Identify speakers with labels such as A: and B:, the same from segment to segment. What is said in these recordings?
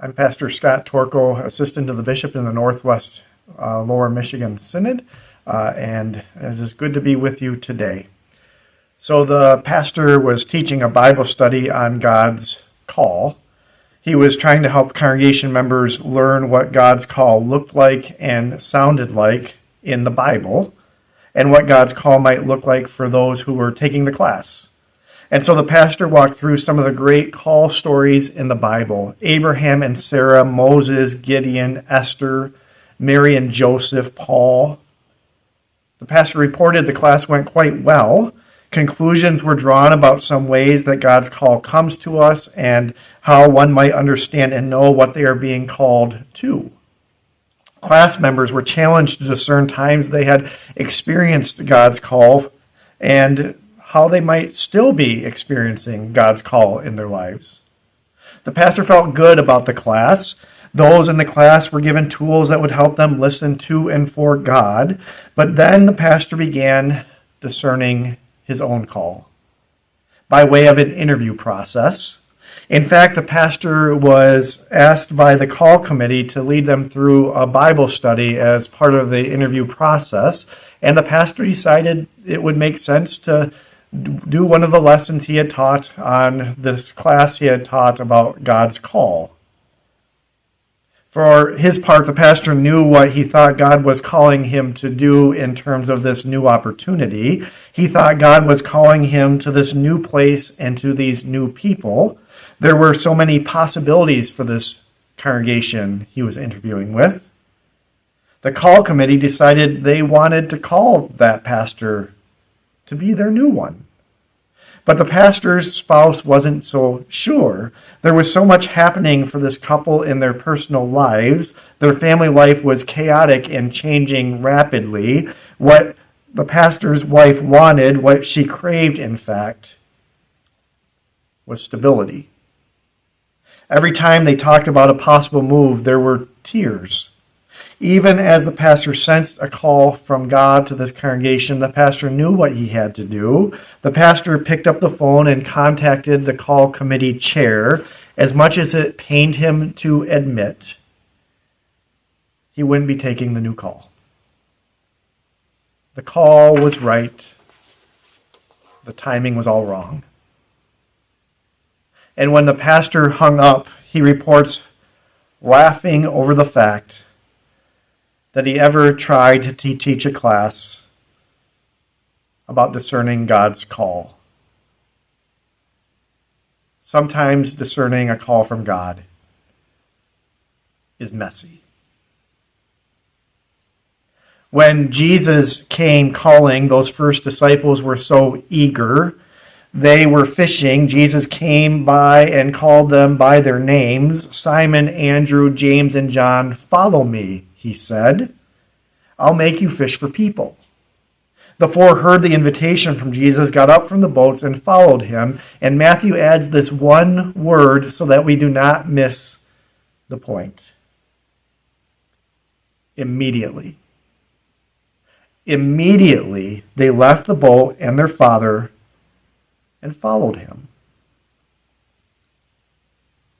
A: I'm Pastor Scott Torko, Assistant to the Bishop in the Northwest Lower Michigan Synod, and it is good to be with you today. So the pastor was teaching a Bible study on God's call. He was trying to help congregation members learn what God's call looked like and sounded like in the Bible, and what God's call might look like for those who were taking the class. And so the pastor walked through some of the great call stories in the Bible: Abraham and Sarah, Moses, Gideon, Esther, Mary and Joseph, Paul. The pastor reported the class went quite well. Conclusions were drawn about some ways that God's call comes to us and how one might understand and know what they are being called to. Class members were challenged to discern times they had experienced God's call and how they might still be experiencing God's call in their lives. The pastor felt good about the class. Those in the class were given tools that would help them listen to and for God. But then the pastor began discerning his own call by way of an interview process. In fact, the pastor was asked by the call committee to lead them through a Bible study as part of the interview process, and the pastor decided it would make sense to do one of the lessons he had taught on this class he had taught about God's call. For his part, the pastor knew what he thought God was calling him to do in terms of this new opportunity. He thought God was calling him to this new place and to these new people. There were so many possibilities for this congregation he was interviewing with. The call committee decided they wanted to call that pastor to be their new one. But the pastor's spouse wasn't so sure. There was so much happening for this couple in their personal lives. Their family life was chaotic and changing rapidly. What the pastor's wife wanted, what she craved, in fact, was stability. Every time they talked about a possible move, there were tears. Even as the pastor sensed a call from God to this congregation, the pastor knew what he had to do. The pastor picked up the phone and contacted the call committee chair. As much as it pained him to admit, he wouldn't be taking the new call. The call was right. The timing was all wrong. And when the pastor hung up, he reports laughing over the fact that he ever tried to teach a class about discerning God's call. Sometimes discerning a call from God is messy. When Jesus came calling, those first disciples were so eager. They were fishing. Jesus came by and called them by their names. Simon, Andrew, James, and John, follow me, he said. I'll make you fish for people. The four heard the invitation from Jesus, got up from the boats, and followed him. And Matthew adds this one word so that we do not miss the point. Immediately. Immediately, they left the boat and their father and followed him.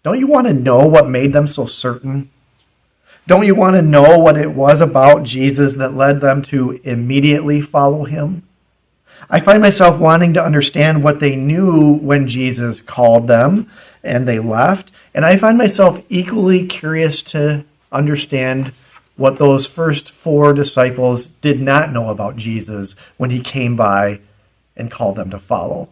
A: Don't you want to know what made them so certain? Don't you want to know what it was about Jesus that led them to immediately follow him? I find myself wanting to understand what they knew when Jesus called them and they left. And I find myself equally curious to understand what those first four disciples did not know about Jesus when he came by and called them to follow.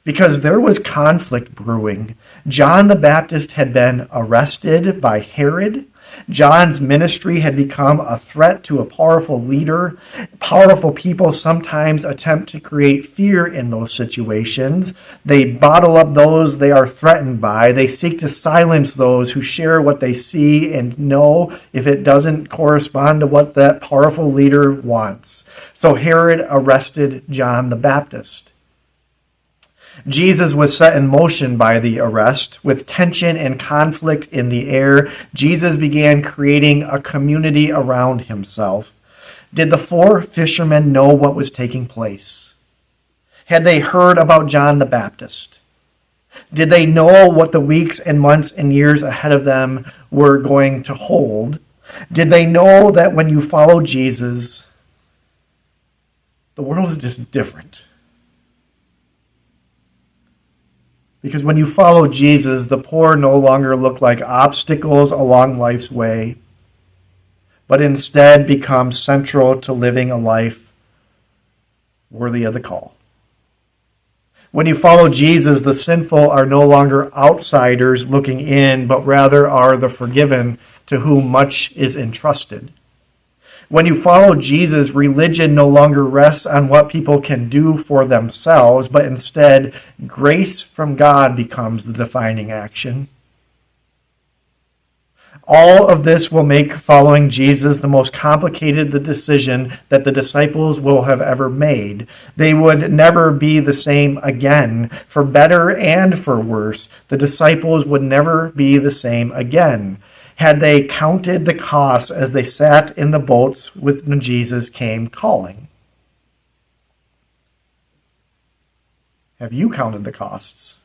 A: Because there was conflict brewing. John the Baptist had been arrested by Herod. John's ministry had become a threat to a powerful leader. Powerful people sometimes attempt to create fear in those situations. They bottle up those they are threatened by. They seek to silence those who share what they see and know if it doesn't correspond to what that powerful leader wants. So Herod arrested John the Baptist. Jesus was set in motion by the arrest. With tension and conflict in the air, Jesus began creating a community around himself. Did the four fishermen know what was taking place? Had they heard about John the Baptist? Did they know what the weeks and months and years ahead of them were going to hold? Did they know that when you follow Jesus, the world is just different? Because when you follow Jesus, the poor no longer look like obstacles along life's way, but instead become central to living a life worthy of the call. When you follow Jesus, the sinful are no longer outsiders looking in, but rather are the forgiven to whom much is entrusted. When you follow Jesus, religion no longer rests on what people can do for themselves, but instead, grace from God becomes the defining action. All of this will make following Jesus the most complicated decision that the disciples will have ever made. They would never be the same again. For better and for worse, the disciples would never be the same again. Had they counted the costs as they sat in the boats when Jesus came calling? Have you counted the costs?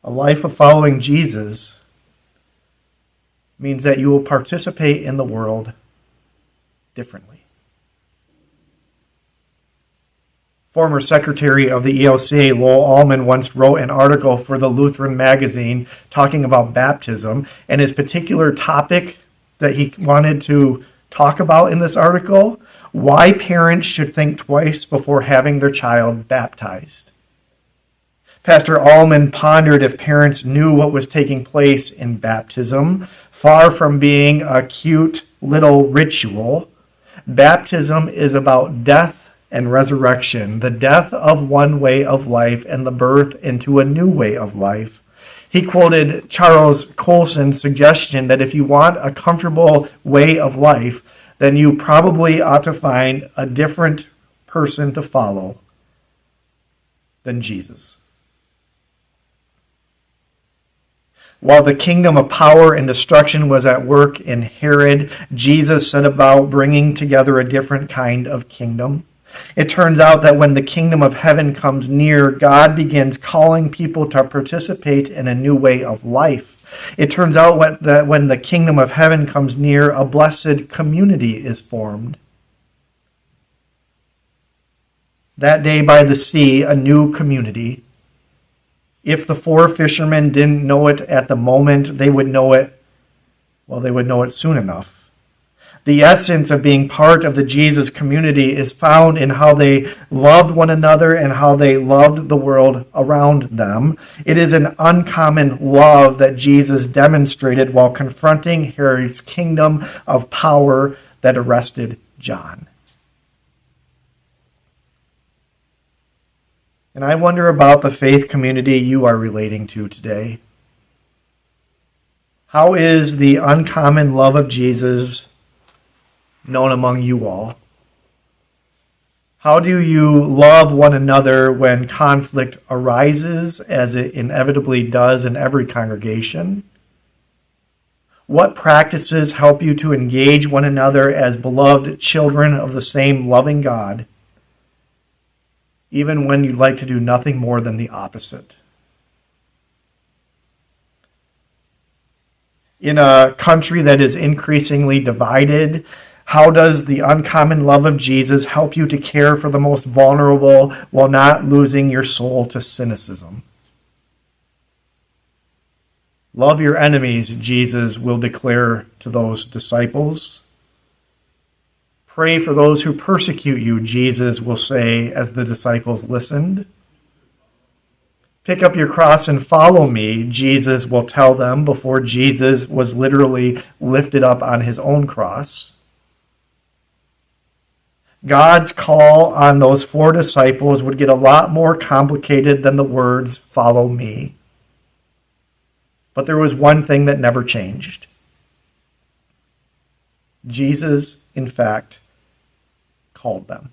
A: A life of following Jesus means that you will participate in the world differently. Former Secretary of the ELCA, Lowell Allman, once wrote an article for the Lutheran magazine talking about baptism, and his particular topic that he wanted to talk about in this article, why parents should think twice before having their child baptized. Pastor Allman pondered if parents knew what was taking place in baptism. Far from being a cute little ritual, baptism is about death and resurrection, the death of one way of life and the birth into a new way of life. He quoted Charles Colson's suggestion that if you want a comfortable way of life, then you probably ought to find a different person to follow than Jesus. While the kingdom of power and destruction was at work in Herod, Jesus set about bringing together a different kind of kingdom. It turns out that when the kingdom of heaven comes near, God begins calling people to participate in a new way of life. It turns out that when the kingdom of heaven comes near, a blessed community is formed. That day by the sea, a new community. If the 4 fishermen didn't know it at the moment, they would know it soon enough. The essence of being part of the Jesus community is found in how they loved one another and how they loved the world around them. It is an uncommon love that Jesus demonstrated while confronting Herod's kingdom of power that arrested John. And I wonder about the faith community you are relating to today. How is the uncommon love of Jesus known among you all? How do you love one another when conflict arises, as it inevitably does in every congregation? What practices help you to engage one another as beloved children of the same loving God, even when you'd like to do nothing more than the opposite? In a country that is increasingly divided, how does the uncommon love of Jesus help you to care for the most vulnerable while not losing your soul to cynicism? Love your enemies, Jesus will declare to those disciples. Pray for those who persecute you, Jesus will say as the disciples listened. Pick up your cross and follow me, Jesus will tell them before Jesus was literally lifted up on his own cross. God's call on those 4 disciples would get a lot more complicated than the words, "Follow me." But there was one thing that never changed. Jesus, in fact, called them.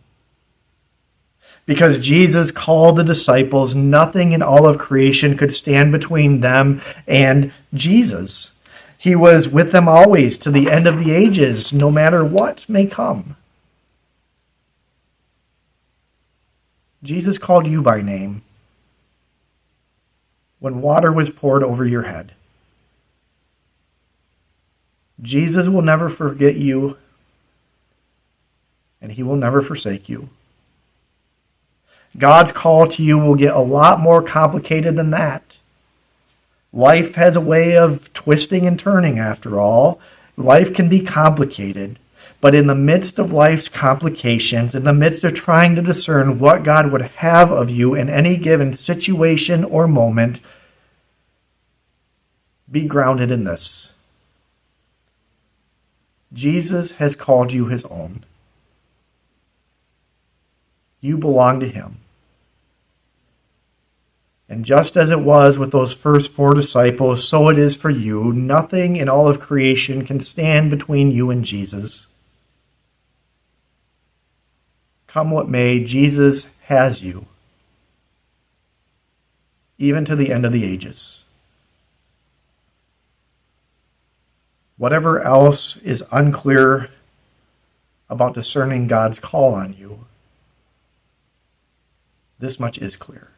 A: Because Jesus called the disciples, nothing in all of creation could stand between them and Jesus. He was with them always to the end of the ages, no matter what may come. Jesus called you by name. when water was poured over your head. Jesus will never forget you, and he will never forsake you. God's call to you will get a lot more complicated than that. Life has a way of twisting and turning, after all. Life can be complicated. But in the midst of life's complications, in the midst of trying to discern what God would have of you in any given situation or moment, be grounded in this. Jesus has called you his own. You belong to him. And just as it was with those first 4 disciples, so it is for you. Nothing in all of creation can stand between you and Jesus. Come what may, Jesus has you, even to the end of the ages. Whatever else is unclear about discerning God's call on you, this much is clear.